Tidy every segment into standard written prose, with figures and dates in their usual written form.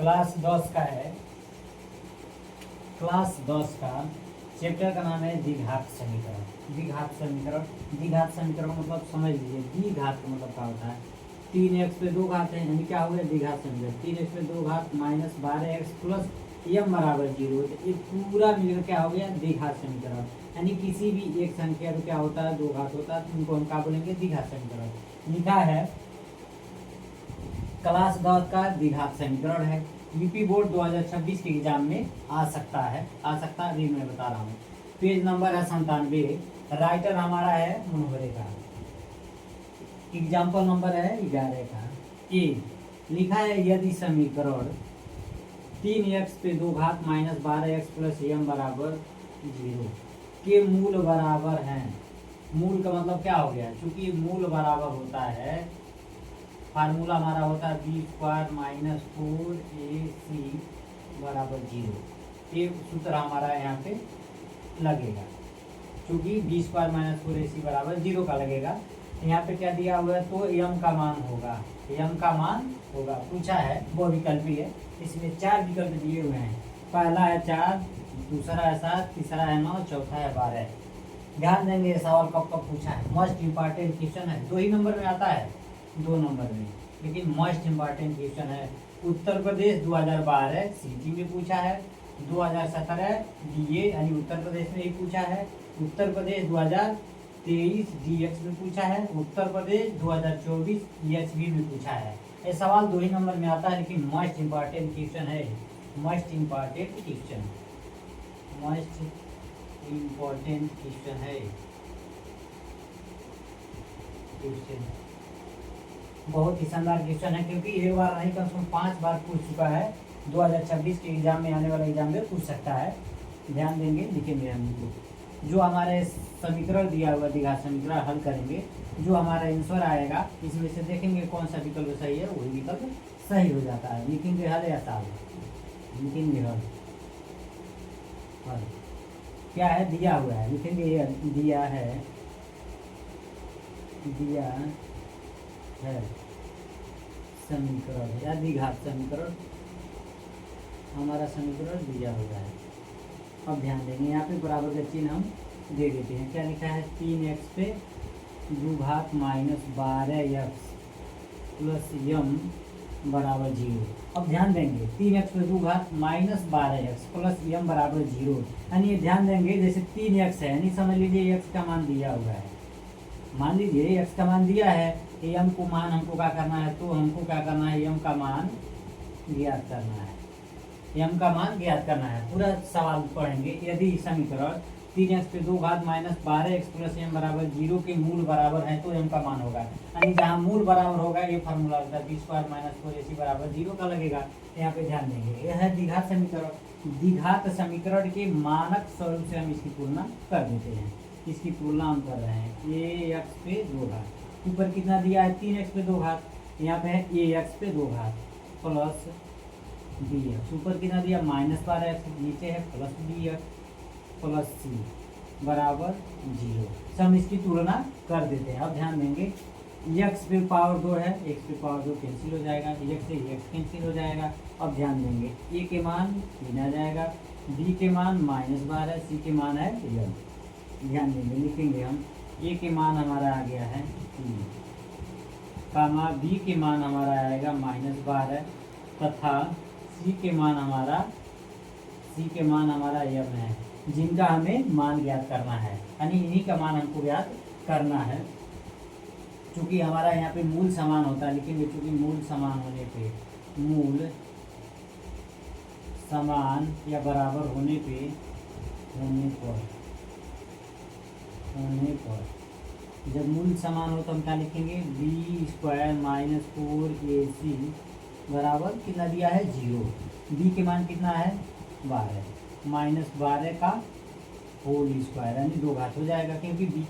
Class 10 का है। Class 10 का चैप्टर का नाम है द्विघात समीकरण। द्विघात समीकरण, द्विघात समीकरण मतलब समझ लीजिए, द्विघात का मतलब क्या होता है, 3x पे 2 घात है, यानी क्या हो गया द्विघात समीकरण। 3x पे 2 घात माइनस 12x प्लस m बराबर 0, ये पूरा मिलकर क्या हो गया द्विघात समीकरण। यानी किसी भी एक संख्या को क्या होता है 2 घात होता है, तो उनको हम क्या बोलेंगे द्विघात समीकरण। लिखा है क्लास 10 का द्विघात समीकरण है। यूपी बोर्ड 2026 के एग्जाम में आ सकता है, अभी मैं बता रहा हूँ। पेज नंबर है 97, राइटर हमारा है मनोहरे का, एग्जाम्पल नंबर है 11 का। ए लिखा है यदि समीकरण 3x पे 2 घात माइनस 12x प्लस m बराबर 0 के मूल बराबर हैं। मूल का मतलब क्या हो गया, चूंकि मूल बराबर होता है, फार्मूला हमारा होता है बी स्क्वायर माइनस 4ac बराबर 0। ये सूत्र हमारा यहाँ पे लगेगा, चूंकि बी स्क्वायर माइनस 4ac बराबर 0 का लगेगा। यहाँ पे क्या दिया हुआ है, तो m का मान होगा, m का मान होगा। पूछा है वो विकल्पी है, इसमें 4 विकल्प दिए हुए हैं। पहला है 4, दूसरा है 7, तीसरा है 9, चौथा है 12। ध्यान देंगे ये सवाल कब कब पूछा है, मोस्ट इम्पॉर्टेंट क्वेश्चन है। 2 ही नंबर में आता है, 2 नंबर में, लेकिन मोस्ट इम्पॉर्टेंट क्वेश्चन है। उत्तर प्रदेश 2012 सिटी में पूछा है, 2017 DA यानी उत्तर प्रदेश में ही पूछा है, उत्तर प्रदेश 2023 DX में पूछा है, उत्तर प्रदेश 2024 ESB में पूछा है। ये सवाल 2 ही नंबर में आता है, लेकिन मोस्ट इम्पॉर्टेंट क्वेश्चन है। Most important question, most important question है। क्वेश्चन बहुत ही शानदार क्वेश्चन है, क्योंकि एक बार नहीं कम से कम 5 बार पूछ चुका है। 2026 के एग्जाम में, आने वाले एग्जाम में पूछ सकता है। ध्यान देंगे, लिखेंगे हम जो हमारे समीकरण दिया हुआ द्विघात समीकरण हल करेंगे, जो हमारा आंसर आएगा इसमें से देखेंगे कौन सा विकल्प सही है, वही विकल्प सही हो जाता है। लिखेंगे हल या साल, लिखेंगे हल। हल क्या है, दिया हुआ है, लिखेंगे दिया है, दिया है समीकरण या द्विघात समीकरण, हमारा समीकरण दिया हुआ है। अब ध्यान देंगे, यहाँ पे बराबर का चिन्ह हम दे देते हैं। क्या लिखा है, 3x पे 2 घात माइनस 12x प्लस m बराबर 0। अब ध्यान देंगे 3x पे 2 घात माइनस 12x प्लस m बराबर 0, यानी ये ध्यान देंगे जैसे 3x है, यानी समझ लीजिए x का मान दिया हुआ है। मान लीजिए x का मान दिया है, m को मान हमको क्या करना है, तो हमको क्या करना है m का मान ज्ञात करना है, m का मान ज्ञात करना है। पूरा सवाल पढ़ेंगे। यदि समीकरण 3x पे 2 घात माइनस 12x प्लस m बराबर 0 के मूल बराबर है, तो m का मान होगा। यानी जहाँ मूल बराबर होगा ये फार्मूला होता है बी स्क्वायर माइनस 4ac बराबर 0 का लगेगा। यहाँ पे ध्यान देंगे, यह है द्विघात समीकरण। द्विघात समीकरण के मानक स्वरूप से हम इसकी तुलना कर देते हैं। इसकी तुलना हम कर रहे हैं ax पे 2 घात, ऊपर कितना दिया है 3x पे 2 घात, यहाँ पे है ax पे 2 घात प्लस bx, ऊपर कितना दिया माइनस 12x, नीचे है प्लस bx प्लस c बराबर 0। सब हम इसकी तुलना कर देते हैं। अब ध्यान देंगे, x पे पावर 2 है, x पे पावर 2 कैंसिल हो जाएगा, x से x कैंसिल हो जाएगा। अब ध्यान देंगे a के मान 3 आ जाएगा, b के मान माइनस 12, c के मान है 11। ध्यान देंगे, लिखेंगे हम a के मान हमारा आ गया है 3, कामा b के मान हमारा आएगा माइनस 12, तथा c के मान हमारा m है, जिनका हमें मान ज्ञात करना है। यानी इन्हीं का मान हमको ज्ञात करना है। चूंकि हमारा यहाँ पे मूल समान होता है, लेकिन चूंकि मूल समान होने पे, मूल समान या बराबर होने पर जब मूल समान हो तो हम क्या लिखेंगे, बी स्क्वायर माइनस 4ac बराबर कितना दिया है 0। बी के मान कितना है 12, माइनस 12 का होल स्क्वायर यानी 2 घात हो जाएगा, क्योंकि बी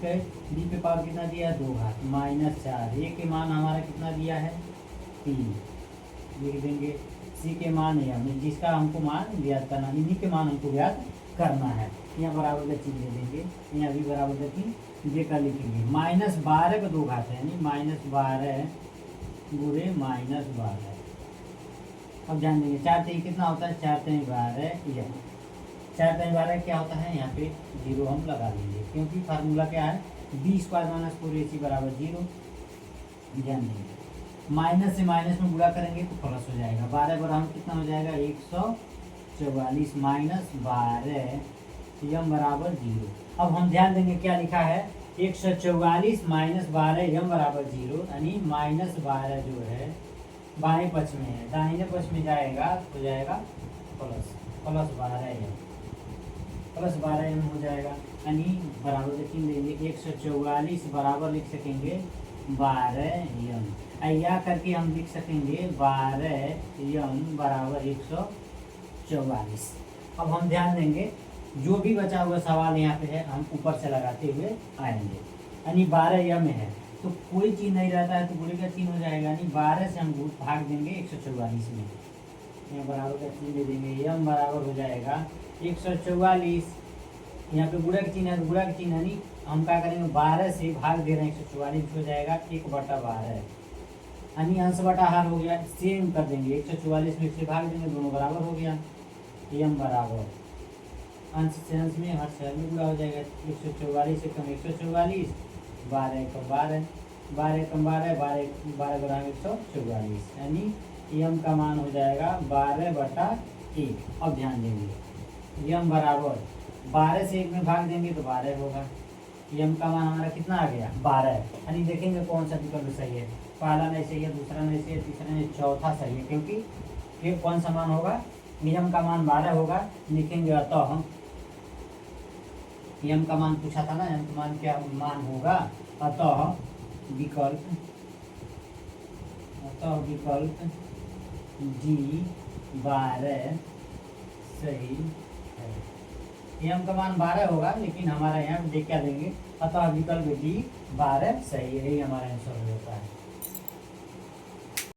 पे पावर कितना दिया है 2 घात माइनस 4। ए के मान हमारा कितना दिया है 3, लिख देंगे। सी के मान है जिसका हमको मान ज्ञात करना, इन्हीं के मान हमको ज्ञात करना है। यहाँ बराबर का चिन्ह दे देंगे, यहाँ भी बराबर का चिन्ह देकर लिखेंगे। माइनस 12 का 2 घात है, यानी माइनस 12 गुणे माइनस 12। अब ध्यान देंगे 4 3 कितना होता है, 4 3 12 यम। 4 3 12 क्या होता है, यहाँ पे 0 हम लगा देंगे क्योंकि फार्मूला क्या है, बी स्क्वायर माइनस 4ac बराबर 0। ध्यान देंगे माइनस से माइनस में गुणा करेंगे तो प्लस हो जाएगा, 12 बराबर कितना हो जाएगा 144 माइनस 12 यम बराबर 0। अब हम ध्यान देंगे क्या लिखा है, 144 माइनस 12 यम बराबर 0, यानी माइनस 12 जो है बाएं पक्ष में है, दाहिने पक्ष में जाएगा हो जाएगा प्लस 12 यम, प्लस 12 यम हो जाएगा, यानी बराबर के चिन्ह देंगे 144 बराबर लिख सकेंगे 12 यम, या करके हम लिख सकेंगे 12 यम बराबर 144। अब हम ध्यान देंगे जो भी बचा हुआ सवाल यहाँ पे है हम ऊपर से लगाते हुए आएंगे, यानी 12 यम है तो कोई चीज नहीं रहता है तो गुणे का चिन्ह हो जाएगा, यानी 12 से हम भाग देंगे 144 में, यहाँ बराबर का चिन्ह दे देंगे, यम बराबर हो जाएगा 144, यहाँ पे गुणा का चिन्ह है तो गुणा का चिन्ह यानी हम क्या करेंगे 12 से भाग दे रहे हैं 144 हो जाएगा 1/12, यानी अंश बटा हार हो गया, सेम कर देंगे 144 में से भाग देंगे दोनों बराबर हो गया, यम बराबर अंश से अंश में हर शहर में गुणा हो जाएगा, 144 से कम 144, 12 कम 12, 12 कम 12, 12 बराबर 144, यानी यम का मान हो जाएगा 12/1। अब ध्यान देंगे यम बराबर 12 से 1 में भाग देंगे तो 12 होगा, यम का मान हमारा कितना आ गया 12, यानी देखेंगे कौन सा विकल्प सही है, पहला नहीं सही है, दूसरा नहीं सही है, तीसरा नहीं, चौथा सही है, क्योंकि ये कौन सा मान होगा, यम का मान 12 होगा, लिखेंगे अतः हम यम का मान पूछा था ना, यम का मान क्या मान होगा, अतः विकल्प डी 12 सही है। यम का मान 12 होगा लेकिन हमारा यहाँ देख क्या देंगे, अतः विकल्प डी 12 सही है, यही हमारा आंसर होता है।